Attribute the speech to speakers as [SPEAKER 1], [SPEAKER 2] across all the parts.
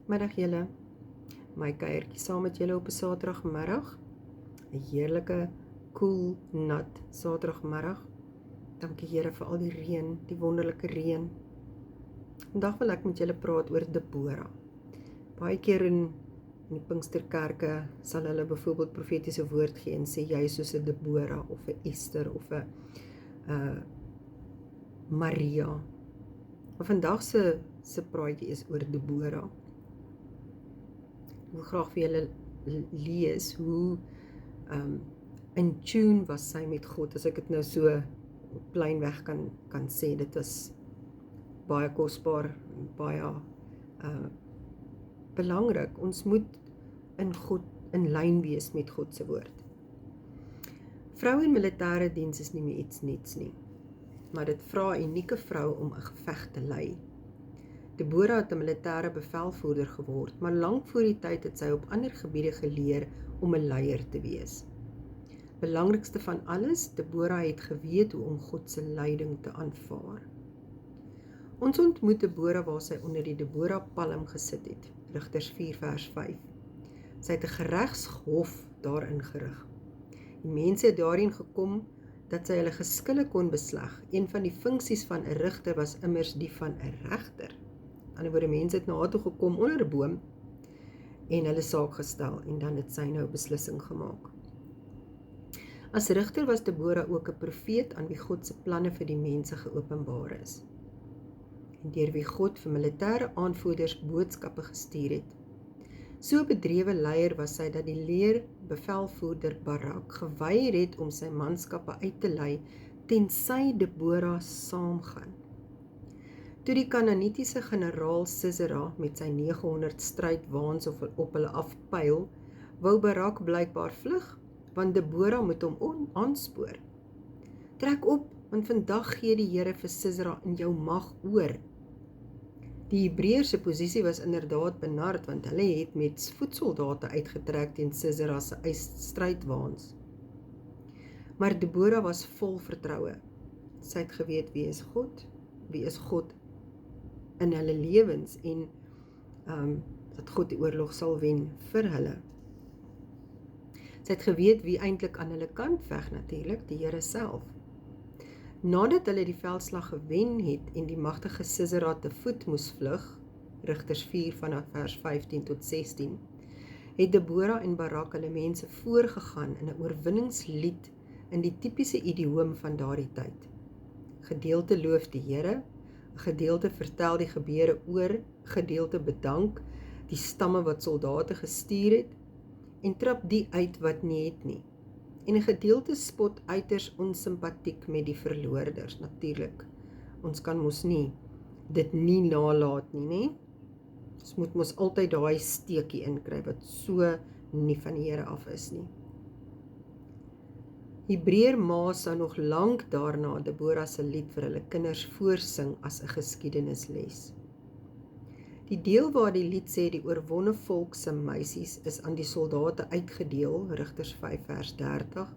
[SPEAKER 1] Middag julle, my kuiertjie saam met julle op 'n Saterdagmiddag. 'n Heerlike, koel, nat Saterdagmiddag. Dankie Here vir al die reën, die wonderlike reën. Vandag wil ek met julle praat oor Debora. Baie keer in die Pinksterkerke sal hulle byvoorbeeld profetiese woord gee en sê jy is soos 'n Debora of 'n Ester of 'n Maria. Maar vandag se praatjie is oor Debora. Ek wil graag vir julle lees hoe in tune was sy met God, as ek dit nou so pleinweg kan sê. Dit is baie kosbaar, baie belangrik. Ons moet in lyn wees met God se woord. Vroue in militêre diens is nie meer iets niets nie, maar dit vra 'n unieke vrou om 'n geveg te lei. Debora het 'n militêre bevelvoerder geword, maar lank voor die tyd het sy op ander gebiede geleer om 'n leier te wees. Belangrikste van alles, Debora het geweet hoe om God se leiding te aanvaar. Ons ontmoet Debora waar sy onder die Debora palm gesit het, Rigters 4 vers 5. Sy het 'n geregshof daarin gerig. Die mense het daarin gekom dat sy hulle geskille kon besleg. Een van die funksies van 'n rigter was immers die van 'n regter. Aan die ander woorde, mense het na haar toe gekom onder 'n boom en hulle saak gestel en dan het sy nou 'n beslissing gemaak. As rigter was Debora ook 'n profeet aan wie God se planne vir die mense geopenbaar is. En deur wie God vir militêre aanvoerders boodskappe gestuur het. So bedrewe leier was sy dat die leerbevelvoerder Barak geweier het om sy manskappe uit te lei tensy Debora saamgaan. Toe die Kanaanitiese generaal Sisera met sy 900 strydwaans op hulle afpyl, wou Barak blykbaar vlug, want Debora moet hom aanspoor. Trek op, want vandag gee die Here vir Sisera in jou mag oor. Die Hebreërs se posisie was inderdaad benard, want hulle het met voetsoldate uitgetrek teen Sisera se strydwaans. Maar Debora was vol vertroue. Sy het geweet wie is God in hulle lewens en dat God die oorlog sal wen vir hulle. Sy het geweet wie eintlik aan hulle kant veg natuurlik, die Here self. Nadat hulle die veldslag gewen het en die magtige Sisera te voet moes vlug, Rigters 4 vanaf vers 15 tot 16, het Debora en Barak hulle mense voorgegaan in 'n oorwinningslied in die tipiese idioom van daardie tyd. Gedeelte loof die Here, 'n gedeelte vertel die gebeure oor, gedeelte bedank die stamme wat soldate gestuur het en trap die uit wat nie het nie. En 'n gedeelte spot uiters onsimpatiek met die verloorders, natuurlik. Ons kan mos nie dit nie nalaat nie, né? Ons moet mos altyd daai steekie inkry wat so nie van die Here af is nie. Hebreër ma sou nog lank daarna Debora se lied vir hulle kinders voorsing as 'n geskiedenisles. Die deel waar die lied sê die oorwonne volk se meisies is aan die soldate uitgedeel, Rigters 5 vers 30,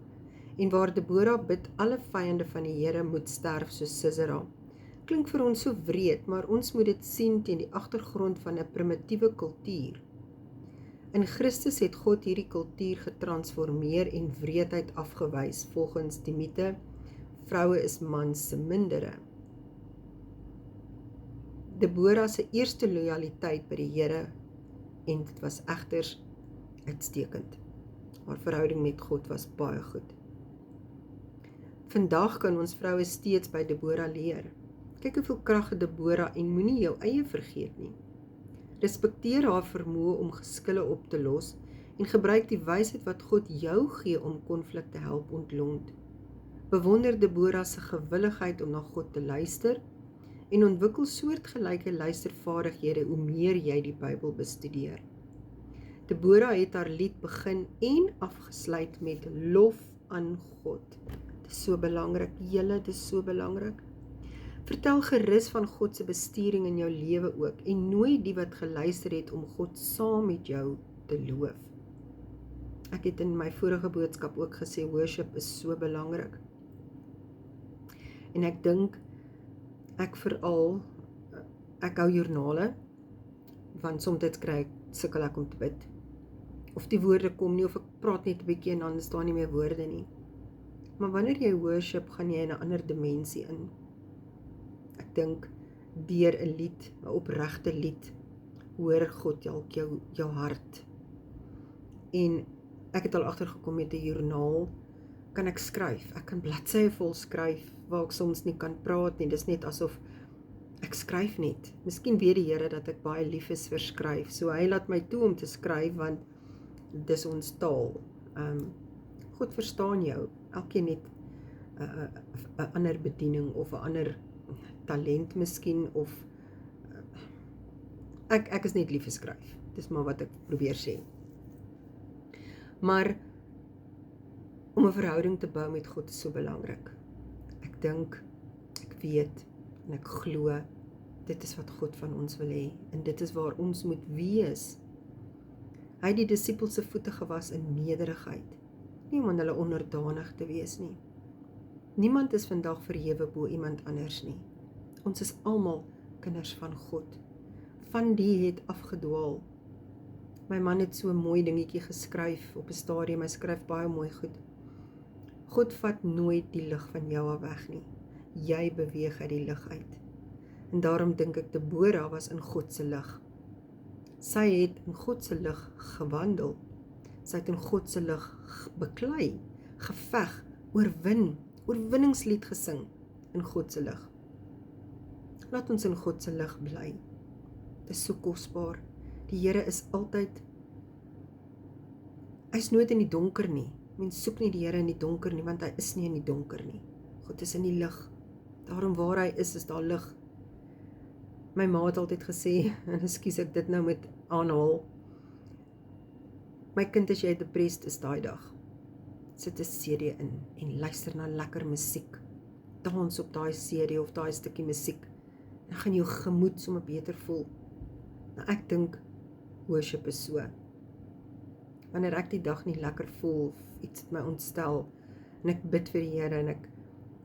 [SPEAKER 1] en waar Debora bid alle vyande van die Here moet sterf soos Sisera. Klink vir ons so wreed, maar ons moet dit sien teen die agtergrond van 'n primitiewe kultuur. In Christus het God hierdie kultuur getransformeer en wreedheid afgewys volgens die mite, vroue is mans se mindere. Debora se eerste lojaliteit by die Here en dit was egters uitstekend. Haar verhouding met God was baie goed. Vandag kan ons vroue steeds by Debora leer. Kyk hoeveel krag het Debora en moenie jou eie vergeet nie. Respekteer haar vermoë om geskille op te los en gebruik die wysheid wat God jou gee om konflik te help ontlont. Bewonder Debora se gewilligheid om na God te luister en ontwikkel soortgelyke luistervaardighede hoe meer jy die Bybel bestudeer. Debora het haar lied begin en afgesluit met lof aan God. Dit is so belangrik, julle, dit is so belangrik. Vertel gerus van God se bestuuring in jou lewe ook en nooi die wat geluister het om God saam met jou te loof. Ek het in my vorige boodskap ook gesê, worship is so belangrik. En ek dink, ek hou joernale, want soms sukkel ek om te bid. Of die woorde kom nie, of ek praat net 'n bietjie en dan staan nie meer woorde nie. Maar wanneer jy worship, gaan jy in 'n ander dimensie in. Ek dink, deur 'n lied, 'n opregte lied, hoor God jou hart. En ek het al agtergekom met 'n joernaal, kan ek skryf. Ek kan bladsye vol skryf, waar ek soms nie kan praat nie. Dis net asof ek skryf net. Miskien weet die Here dat ek baie lief is vir skryf. So hy laat my toe om te skryf, want dis ons taal. God verstaan jou. Elkeen het 'n ander bediening of 'n ander talent miskien, of ek is net lief vir skryf. Dis maar wat ek probeer sê. Maar om 'n verhouding te bou met God is so belangrik. Ek dink, ek weet en ek glo, dit is wat God van ons wil hê, en dit is waar ons moet wees. Hy het die disippels se voete gewas in nederigheid, nie om aan hulle onderdanig te wees nie. Niemand is vandag verhewe bo iemand anders nie. Ons is almal kinders van God. Van die het afgedwaal. My man het so 'n mooi dingetjie geskryf op 'n stadium. Hy skryf baie mooi goed. God vat nooit die lig van jou af weg nie. Jy beweeg uit die lig uit. En daarom dink ek Deborah was in God se lig. Sy het in God se lig gewandel. Sy het in God se lig beklei, geveg, oorwinningslied gesing in God se lig. Laat ons in God se lig bly. Dit is so kosbaar. Die Here is altyd, hy is nooit in die donker nie. Mens soek nie die Here in die donker nie, want hy is nie in die donker nie. God is in die lig. Daarom waar hy is daar lig. My ma het altyd gesê, en ekskuus ek dit nou met aanhaal, my kind, as jy depressed is daai dag, sit 'n CD in en luister na lekker musiek. Dans op daai CD of daai stukkie musiek. Dan gaan jou gemoed sommer beter voel. Nou ek dink worship is so. Wanneer ek die dag nie lekker voel of iets het my ontstel en ek bid vir die Here en ek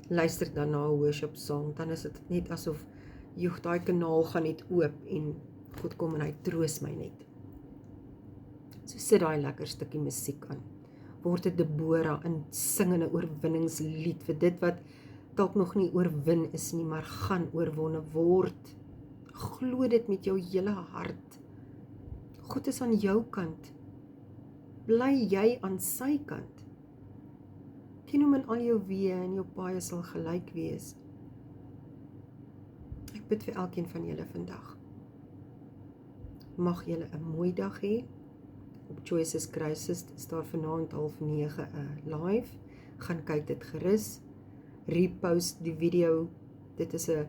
[SPEAKER 1] luister dan na 'n worship song, dan is dit net asof daai kanaal gaan net oop en God kom en hy troos my net. So sit daai lekker stukkie musiek aan. Word 'n Deborah in singende oorwinningslied vir dit wat dalk nog nie oorwin is nie, maar gaan oorwonne word. Glo dit met jou hele hart. God is aan jou kant. Bly jy aan sy kant. Ken hom in al jou weë en jou paaie sal gelyk wees. Ek bid vir elkeen van julle vandag. Mag julle 'n mooi dag hê. Op Choices Crisis is daar vanaand 8:30 live. Gaan kyk dit gerus. Repost die video. Dit is 'n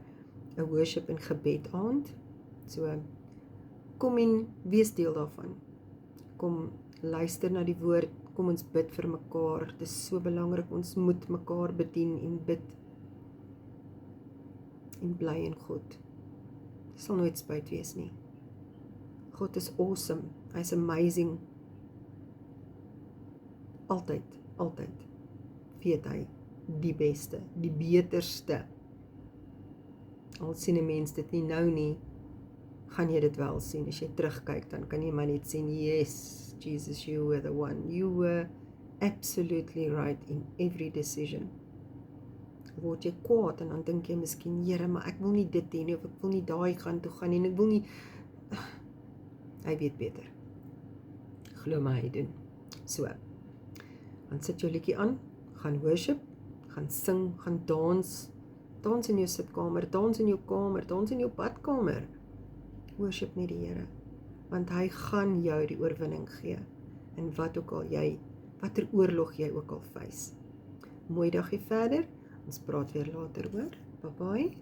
[SPEAKER 1] worship en gebed aand. So kom en wees deel daarvan. Kom luister na die woord. Kom ons bid vir mekaar. Dit is so belangrik. Ons moet mekaar bedien en bid. En bly in God. Dit sal nooit spyt wees nie. God is awesome. Hy's amazing. Altyd weet hy die beste, die beterste. Al sien 'n mens dit nie nou nie, gaan jy dit wel sien. As jy terugkyk, dan kan jy maar net sien, yes, Jesus, you were the one. You were absolutely right in every decision. Word jy kwaad en dan dink jy miskien, Here, maar ek wil nie dit hê nie, of ek wil nie daai gaan toe gaan nie, en ek wil nie. Hy weet beter. Glo my, hy doen. So, dan sit jou liedjie aan, gaan worship, gaan sing, gaan dans. Dans in jou sitkamer, dans in jou kamer, dans in jou badkamer. Worship net die Here, want hy gaan jou die oorwinning gee. En watter oorlog jy ook al face. Mooi dagie verder. Ons praat weer later, hoor. Bye bye.